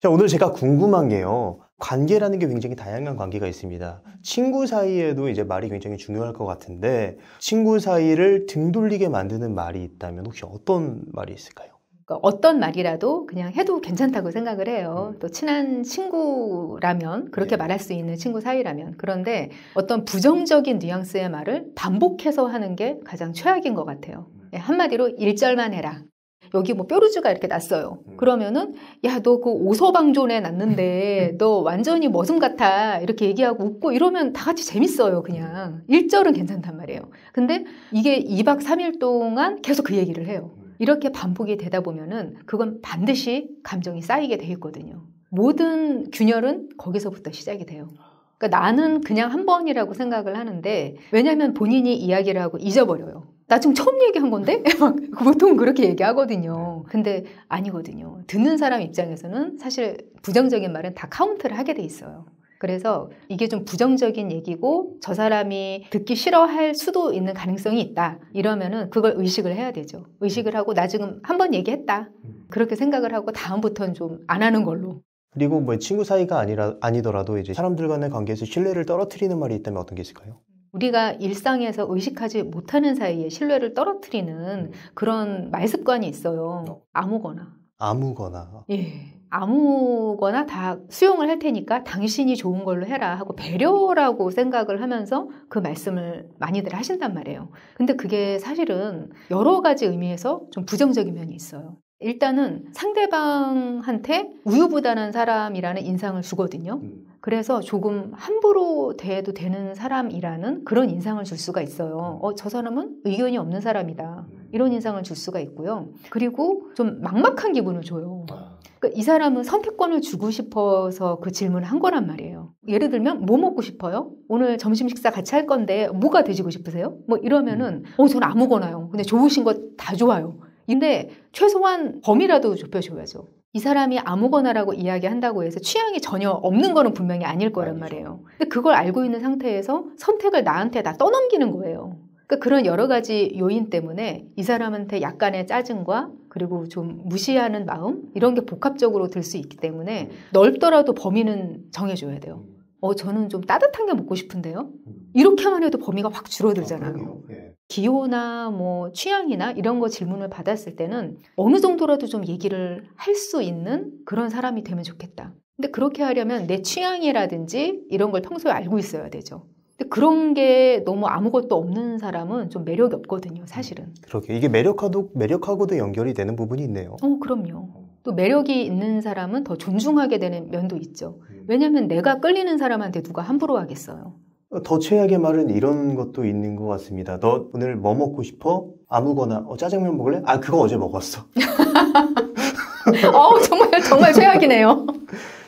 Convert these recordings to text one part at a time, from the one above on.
자, 오늘 제가 궁금한 게요. 관계라는 게 굉장히 다양한 관계가 있습니다. 친구 사이에도 이제 말이 굉장히 중요할 것 같은데, 친구 사이를 등 돌리게 만드는 말이 있다면 혹시 어떤 말이 있을까요? 그러니까 어떤 말이라도 그냥 해도 괜찮다고 생각을 해요. 또 친한 친구라면, 그렇게 말할 수 있는 친구 사이라면. 그런데 어떤 부정적인 뉘앙스의 말을 반복해서 하는 게 가장 최악인 것 같아요. 한마디로 1절만 해라. 여기 뭐 뾰루지가 이렇게 났어요. 그러면은 야, 너 그 오서방존에 났는데 너 완전히 머슴 같아. 이렇게 얘기하고 웃고 이러면 다 같이 재밌어요. 그냥 1절은 괜찮단 말이에요. 근데 이게 2박 3일 동안 계속 그 얘기를 해요. 이렇게 반복이 되다 보면은 그건 반드시 감정이 쌓이게 돼 있거든요. 모든 균열은 거기서부터 시작이 돼요. 그러니까 나는 그냥 한 번이라고 생각을 하는데, 왜냐하면 본인이 이야기를 하고 잊어버려요. 나 지금 처음 얘기한 건데? 막 보통 그렇게 얘기하거든요. 근데 아니거든요. 듣는 사람 입장에서는 사실 부정적인 말은 다 카운트를 하게 돼 있어요. 그래서 이게 좀 부정적인 얘기고 저 사람이 듣기 싫어할 수도 있는 가능성이 있다. 이러면은 그걸 의식을 해야 되죠. 의식을 하고 나 지금 한 번 얘기했다. 그렇게 생각을 하고 다음부터는 좀 안 하는 걸로. 그리고 뭐 친구 사이가 아니더라도 이제 사람들 간의 관계에서 신뢰를 떨어뜨리는 말이 있다면 어떤 게 있을까요? 우리가 일상에서 의식하지 못하는 사이에 신뢰를 떨어뜨리는 그런 말습관이 있어요. 아무거나. 아무거나. 예. 아무거나 다 수용을 할 테니까 당신이 좋은 걸로 해라 하고 배려라고 생각을 하면서 그 말씀을 많이들 하신단 말이에요. 근데 그게 사실은 여러 가지 의미에서 좀 부정적인 면이 있어요. 일단은 상대방한테 우유부단한 사람이라는 인상을 주거든요. 그래서 조금 함부로 대해도 되는 사람이라는 그런 인상을 줄 수가 있어요. 저 사람은 의견이 없는 사람이다. 이런 인상을 줄 수가 있고요. 그리고 좀 막막한 기분을 줘요. 그러니까 이 사람은 선택권을 주고 싶어서 그 질문을 한 거란 말이에요. 예를 들면 뭐 먹고 싶어요? 오늘 점심 식사 같이 할 건데 뭐가 드시고 싶으세요? 뭐 이러면은 저는 아무거나요. 근데 좋으신 거 다 좋아요. 근데 최소한 범위라도 좁혀줘야죠. 이 사람이 아무거나라고 이야기한다고 해서 취향이 전혀 없는 거는 분명히 아닐 거란 말이에요. 근데 그걸 알고 있는 상태에서 선택을 나한테 다 떠넘기는 거예요. 그러니까 그런 여러 가지 요인 때문에 이 사람한테 약간의 짜증과 그리고 좀 무시하는 마음 이런 게 복합적으로 들 수 있기 때문에 넓더라도 범위는 정해줘야 돼요. 저는 좀 따뜻한 게 먹고 싶은데요. 이렇게만 해도 범위가 확 줄어들잖아요. 기호나 뭐 취향이나 이런 거 질문을 받았을 때는 어느 정도라도 좀 얘기를 할 수 있는 그런 사람이 되면 좋겠다. 근데 그렇게 하려면 내 취향이라든지 이런 걸 평소에 알고 있어야 되죠. 근데 그런 게 너무 아무것도 없는 사람은 좀 매력이 없거든요, 사실은. 그러게. 이게 매력하고도 연결이 되는 부분이 있네요. 그럼요. 또 매력이 있는 사람은 더 존중하게 되는 면도 있죠. 왜냐하면 내가 끌리는 사람한테 누가 함부로 하겠어요. 더 최악의 말은 이런 것도 있는 것 같습니다. 너 오늘 뭐 먹고 싶어? 아무거나. 짜장면 먹을래? 그거 어제 먹었어. 정말 최악이네요.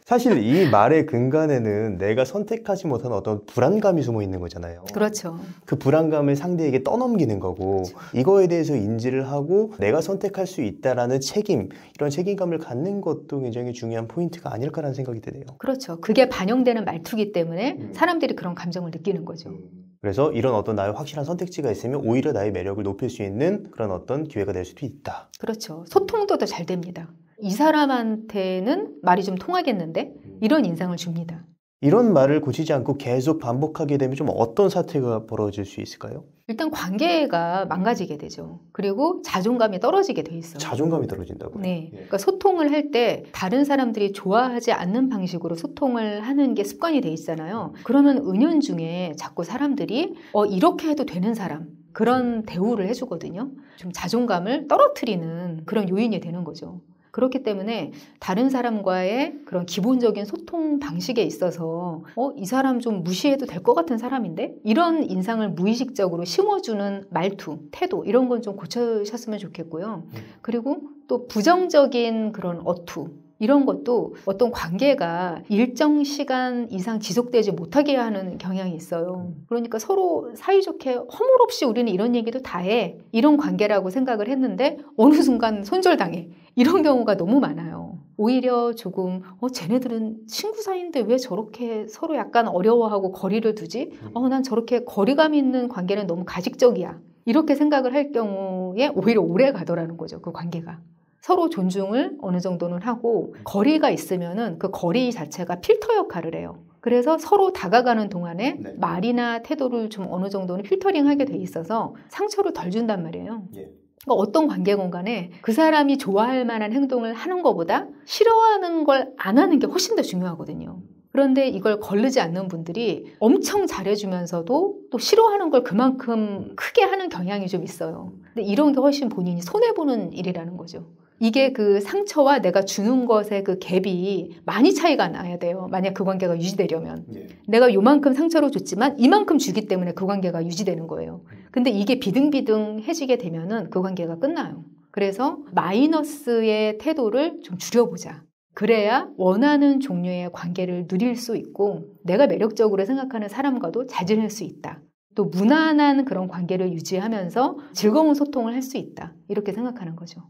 사실 이 말의 근간에는 내가 선택하지 못한 어떤 불안감이 숨어 있는 거잖아요. 그렇죠. 그 불안감을 상대에게 떠넘기는 거고, 그렇죠. 이거에 대해서 인지를 하고 내가 선택할 수 있다라는 책임, 이런 책임감을 갖는 것도 굉장히 중요한 포인트가 아닐까라는 생각이 드네요. 그렇죠. 그게 반영되는 말투기 때문에 사람들이 그런 감정을 느끼는 거죠. 그래서 이런 어떤 나의 확실한 선택지가 있으면 오히려 나의 매력을 높일 수 있는 그런 어떤 기회가 될 수도 있다. 그렇죠. 소통도 더 잘 됩니다. 이 사람한테는 말이 좀 통하겠는데 이런 인상을 줍니다. 이런 말을 고치지 않고 계속 반복하게 되면 좀 어떤 사태가 벌어질 수 있을까요? 일단 관계가 망가지게 되죠. 그리고 자존감이 떨어지게 돼 있어요. 자존감이 떨어진다고요? 네. 그러니까 소통을 할 때 다른 사람들이 좋아하지 않는 방식으로 소통을 하는 게 습관이 돼 있잖아요. 그러면 은연중에 자꾸 사람들이 이렇게 해도 되는 사람, 그런 대우를 해주거든요. 좀 자존감을 떨어뜨리는 그런 요인이 되는 거죠. 그렇기 때문에 다른 사람과의 그런 기본적인 소통 방식에 있어서 이 사람 좀 무시해도 될 것 같은 사람인데? 이런 인상을 무의식적으로 심어주는 말투, 태도 이런 건 좀 고쳐셨으면 좋겠고요. 그리고 또 부정적인 그런 어투 이런 것도 어떤 관계가 일정 시간 이상 지속되지 못하게 하는 경향이 있어요. 그러니까 서로 사이좋게 허물없이 우리는 이런 얘기도 다 해. 이런 관계라고 생각을 했는데 어느 순간 손절당해. 이런 경우가 너무 많아요. 오히려 조금 쟤네들은 친구 사이인데 왜 저렇게 서로 약간 어려워하고 거리를 두지? 난 저렇게 거리감 있는 관계는 너무 가식적이야. 이렇게 생각을 할 경우에 오히려 오래 가더라는 거죠. 그 관계가. 서로 존중을 어느 정도는 하고 거리가 있으면은 그 거리 자체가 필터 역할을 해요. 그래서 서로 다가가는 동안에 네. 말이나 태도를 좀 어느 정도는 필터링하게 돼 있어서 상처를 덜 준단 말이에요. 예. 그러니까 어떤 관계 공간에 그 사람이 좋아할 만한 행동을 하는 것보다 싫어하는 걸 안 하는 게 훨씬 더 중요하거든요. 그런데 이걸 거르지 않는 분들이 엄청 잘해주면서도 또 싫어하는 걸 그만큼 크게 하는 경향이 좀 있어요. 근데 이런 게 훨씬 본인이 손해보는 일이라는 거죠. 이게 그 상처와 내가 주는 것의 그 갭이 많이 차이가 나야 돼요. 만약 그 관계가 유지되려면. 예. 내가 요만큼 상처를 줬지만 이만큼 주기 때문에 그 관계가 유지되는 거예요. 근데 이게 비등비등해지게 되면은 그 관계가 끝나요. 그래서 마이너스의 태도를 좀 줄여보자. 그래야 원하는 종류의 관계를 누릴 수 있고 내가 매력적으로 생각하는 사람과도 잘 지낼 수 있다. 또 무난한 그런 관계를 유지하면서 즐거운 소통을 할 수 있다. 이렇게 생각하는 거죠.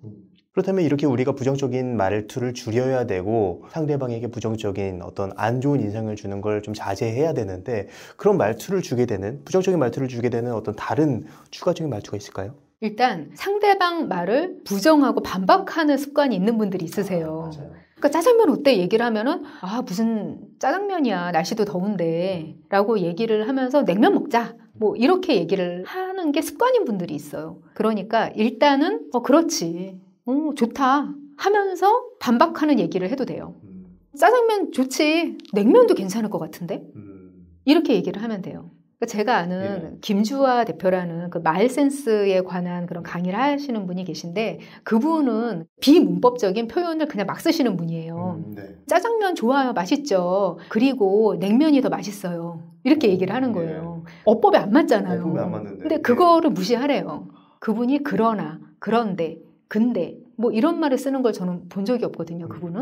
그렇다면 이렇게 우리가 부정적인 말투를 줄여야 되고 상대방에게 부정적인 어떤 안 좋은 인상을 주는 걸 좀 자제해야 되는데 그런 말투를 주게 되는 부정적인 말투를 주게 되는 어떤 다른 추가적인 말투가 있을까요? 일단 상대방 말을 부정하고 반박하는 습관이 있는 분들이 있으세요. 맞아요. 그러니까 짜장면 어때? 얘기를 하면은 무슨 짜장면이야. 날씨도 더운데 라고 얘기를 하면서 냉면 먹자. 뭐 이렇게 얘기를 하는 게 습관인 분들이 있어요. 그러니까 일단은 그렇지. 좋다. 하면서 반박하는 얘기를 해도 돼요. 짜장면 좋지. 냉면도 괜찮을 것 같은데? 이렇게 얘기를 하면 돼요. 제가 아는 김주아 대표라는 그 말 센스에 관한 그런 강의를 하시는 분이 계신데 그분은 비문법적인 표현을 그냥 막 쓰시는 분이에요. 네. 짜장면 좋아요. 맛있죠. 그리고 냉면이 더 맛있어요. 이렇게 얘기를 하는 거예요. 어법에 안 맞잖아요. 어법에 안 맞는데. 근데 그거를 무시하래요. 그분이 그러나, 그런데, 근데 뭐 이런 말을 쓰는 걸 저는 본 적이 없거든요. 그분은.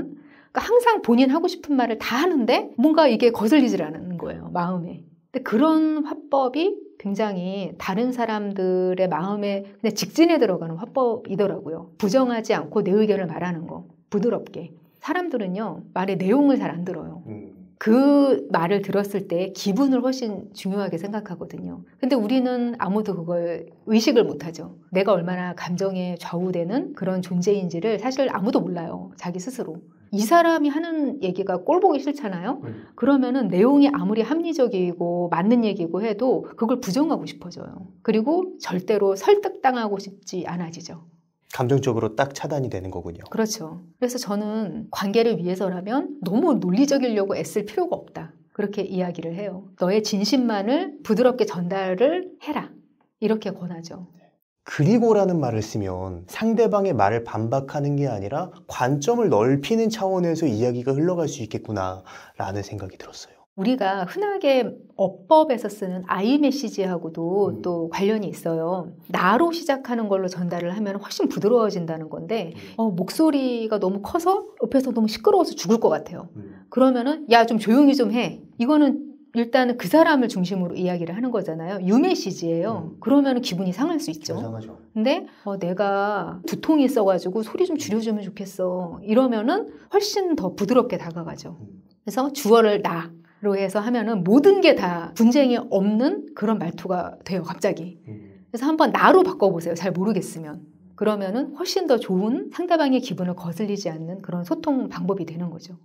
그러니까 항상 본인 하고 싶은 말을 다 하는데 뭔가 이게 거슬리질 않는 거예요. 마음에. 근데 그런 화법이 굉장히 다른 사람들의 마음에 그냥 직진해 들어가는 화법이더라고요. 부정하지 않고 내 의견을 말하는 거. 부드럽게. 사람들은요, 말의 내용을 잘 안 들어요. 그 말을 들었을 때 기분을 훨씬 중요하게 생각하거든요. 근데 우리는 아무도 그걸 의식을 못하죠. 내가 얼마나 감정에 좌우되는 그런 존재인지를 사실 아무도 몰라요. 자기 스스로. 이 사람이 하는 얘기가 꼴보기 싫잖아요. 그러면은 내용이 아무리 합리적이고 맞는 얘기고 해도 그걸 부정하고 싶어져요. 그리고 절대로 설득당하고 싶지 않아지죠. 감정적으로 딱 차단이 되는 거군요. 그렇죠. 그래서 저는 관계를 위해서라면 너무 논리적이려고 애쓸 필요가 없다. 그렇게 이야기를 해요. 너의 진심만을 부드럽게 전달을 해라. 이렇게 권하죠. 그리고라는 말을 쓰면 상대방의 말을 반박하는 게 아니라 관점을 넓히는 차원에서 이야기가 흘러갈 수 있겠구나라는 생각이 들었어요. 우리가 흔하게 어법에서 쓰는 I 메시지하고도 또 관련이 있어요. 나로 시작하는 걸로 전달을 하면 훨씬 부드러워진다는 건데 목소리가 너무 커서 옆에서 너무 시끄러워서 죽을 것 같아요. 그러면은 야, 좀 조용히 좀 해. 이거는 일단은 그 사람을 중심으로 이야기를 하는 거잖아요. 유메시지예요. 그러면 기분이 상할 수 있죠. 상하죠. 근데 내가 두통이 있어가지고 소리 좀 줄여주면 좋겠어. 이러면은 훨씬 더 부드럽게 다가가죠. 그래서 주어를 나로 해서 하면은 모든 게 다 분쟁이 없는 그런 말투가 돼요. 갑자기. 그래서 한번 나로 바꿔보세요. 잘 모르겠으면. 그러면은 훨씬 더 좋은 상대방의 기분을 거슬리지 않는 그런 소통 방법이 되는 거죠.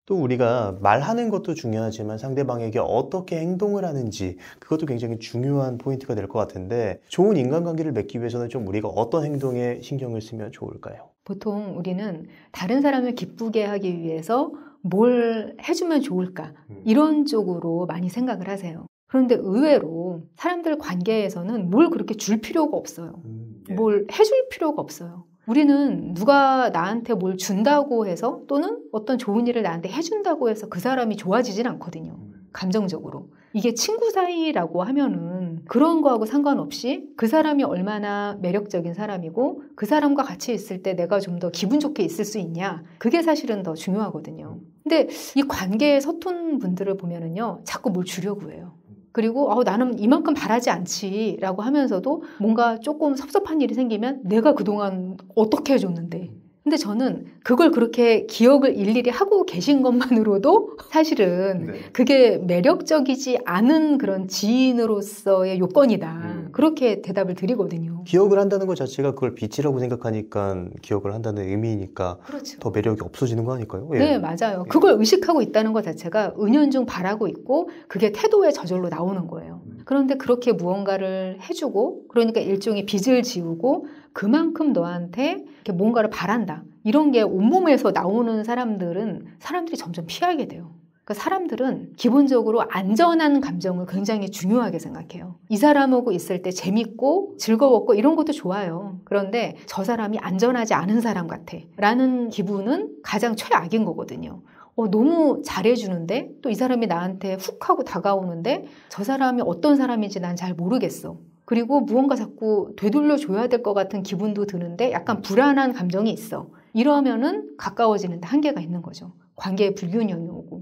또 우리가 말하는 것도 중요하지만 상대방에게 어떻게 행동을 하는지 그것도 굉장히 중요한 포인트가 될 것 같은데 좋은 인간관계를 맺기 위해서는 좀 우리가 어떤 행동에 신경을 쓰면 좋을까요? 보통 우리는 다른 사람을 기쁘게 하기 위해서 뭘 해주면 좋을까 이런 쪽으로 많이 생각을 하세요. 그런데 의외로 사람들 관계에서는 뭘 그렇게 줄 필요가 없어요. 뭘 해줄 필요가 없어요. 우리는 누가 나한테 뭘 준다고 해서 또는 어떤 좋은 일을 나한테 해준다고 해서 그 사람이 좋아지진 않거든요. 감정적으로. 이게 친구 사이라고 하면은 그런 거하고 상관없이 그 사람이 얼마나 매력적인 사람이고 그 사람과 같이 있을 때 내가 좀 더 기분 좋게 있을 수 있냐. 그게 사실은 더 중요하거든요. 근데 이 관계에 서툰 분들을 보면은요. 자꾸 뭘 주려고 해요. 그리고 나는 이만큼 바라지 않지 라고 하면서도 뭔가 조금 섭섭한 일이 생기면 내가 그동안 어떻게 해줬는데 근데 저는 그걸 그렇게 기억을 일일이 하고 계신 것만으로도 사실은 그게 매력적이지 않은 그런 지인으로서의 요건이다. 저는 그렇게 대답을 드리거든요. 기억을 한다는 것 자체가 그걸 빚이라고 생각하니까 기억을 한다는 의미니까 그렇죠. 더 매력이 없어지는 거 아닐까요? 예. 네, 맞아요. 그걸 의식하고 있다는 것 자체가 은연중 바라고 있고 그게 태도에 저절로 나오는 거예요. 그런데 그렇게 무언가를 해주고 그러니까 일종의 빚을 지우고 그만큼 너한테 이렇게 뭔가를 바란다. 이런 게 온몸에서 나오는 사람들이 점점 피하게 돼요. 그러니까 사람들은 기본적으로 안전한 감정을 굉장히 중요하게 생각해요. 이 사람하고 있을 때 재밌고 즐거웠고 이런 것도 좋아요. 그런데 저 사람이 안전하지 않은 사람 같아 라는 기분은 가장 최악인 거거든요. 너무 잘해주는데 또 이 사람이 나한테 훅 하고 다가오는데 저 사람이 어떤 사람인지 난 잘 모르겠어. 그리고 무언가 자꾸 되돌려줘야 될 것 같은 기분도 드는데 약간 불안한 감정이 있어. 이러면은 가까워지는데 한계가 있는 거죠. 관계에 불균형이 오고.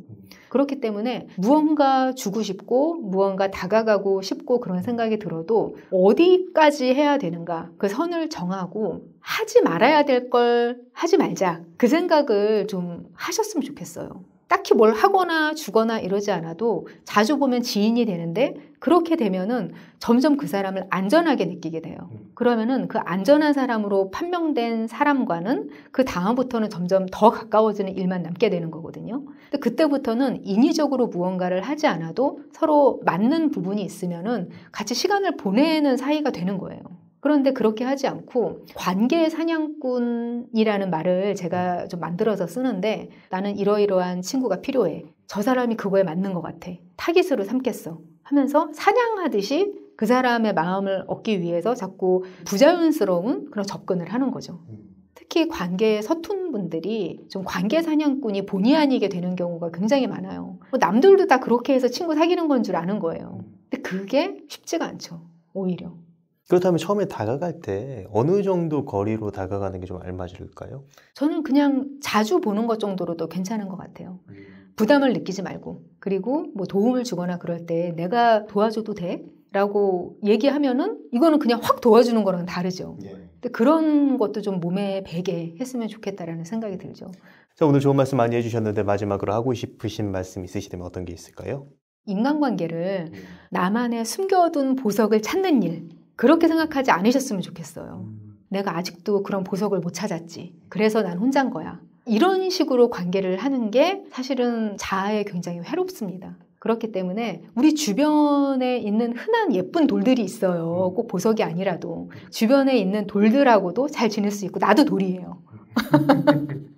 그렇기 때문에 무언가 주고 싶고 무언가 다가가고 싶고 그런 생각이 들어도 어디까지 해야 되는가 그 선을 정하고 하지 말아야 될 걸 하지 말자 그 생각을 좀 하셨으면 좋겠어요. 딱히 뭘 하거나 주거나 이러지 않아도 자주 보면 지인이 되는데 그렇게 되면은 점점 그 사람을 안전하게 느끼게 돼요. 그러면은 그 안전한 사람으로 판명된 사람과는 그 다음부터는 점점 더 가까워지는 일만 남게 되는 거거든요. 근데 그때부터는 인위적으로 무언가를 하지 않아도 서로 맞는 부분이 있으면은 같이 시간을 보내는 사이가 되는 거예요. 그런데 그렇게 하지 않고 관계 사냥꾼이라는 말을 제가 좀 만들어서 쓰는데 나는 이러이러한 친구가 필요해. 저 사람이 그거에 맞는 것 같아. 타깃으로 삼겠어. 하면서 사냥하듯이 그 사람의 마음을 얻기 위해서 자꾸 부자연스러운 그런 접근을 하는 거죠. 특히 관계에 서툰 분들이 좀 관계 사냥꾼이 본의 아니게 되는 경우가 굉장히 많아요. 남들도 다 그렇게 해서 친구 사귀는 건 줄 아는 거예요. 근데 그게 쉽지가 않죠. 오히려. 그렇다면 처음에 다가갈 때 어느 정도 거리로 다가가는 게 좀 알맞을까요? 저는 그냥 자주 보는 것 정도로도 괜찮은 것 같아요. 부담을 느끼지 말고 그리고 뭐 도움을 주거나 그럴 때 내가 도와줘도 돼? 라고 얘기하면은 이거는 그냥 확 도와주는 거랑 다르죠. 근데 그런 것도 좀 몸에 배게 했으면 좋겠다라는 생각이 들죠. 자, 오늘 좋은 말씀 많이 해주셨는데 마지막으로 하고 싶으신 말씀 있으시다면 어떤 게 있을까요? 인간관계를 나만의 숨겨둔 보석을 찾는 일 그렇게 생각하지 않으셨으면 좋겠어요. 내가 아직도 그런 보석을 못 찾았지. 그래서 난 혼자인 거야. 이런 식으로 관계를 하는 게 사실은 자아에 굉장히 외롭습니다. 그렇기 때문에 우리 주변에 있는 흔한 예쁜 돌들이 있어요. 꼭 보석이 아니라도. 주변에 있는 돌들하고도 잘 지낼 수 있고 나도 돌이에요.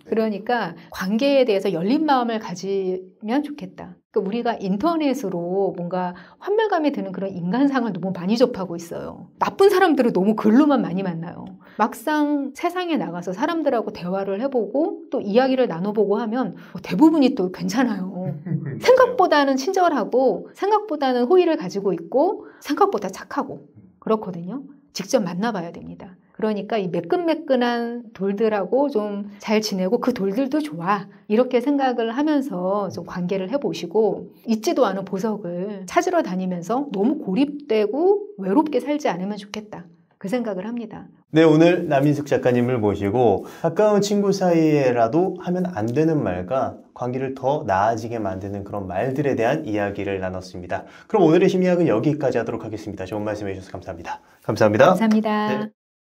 그러니까 관계에 대해서 열린 마음을 가지면 좋겠다. 그러니까 우리가 인터넷으로 뭔가 환멸감이 드는 그런 인간상을 너무 많이 접하고 있어요. 나쁜 사람들을 너무 글로만 많이 만나요. 막상 세상에 나가서 사람들하고 대화를 해보고 또 이야기를 나눠보고 하면 대부분이 또 괜찮아요. 생각보다는 친절하고 생각보다는 호의를 가지고 있고 생각보다 착하고 그렇거든요. 직접 만나봐야 됩니다. 그러니까 이 매끈매끈한 돌들하고 좀 잘 지내고 그 돌들도 좋아. 이렇게 생각을 하면서 좀 관계를 해보시고 있지도 않은 보석을 찾으러 다니면서 너무 고립되고 외롭게 살지 않으면 좋겠다. 그 생각을 합니다. 네, 오늘 남인숙 작가님을 모시고 가까운 친구 사이에라도 하면 안 되는 말과 관계를 더 나아지게 만드는 그런 말들에 대한 이야기를 나눴습니다. 그럼 오늘의 심리학은 여기까지 하도록 하겠습니다. 좋은 말씀 해주셔서 감사합니다. 감사합니다. 감사합니다. 네.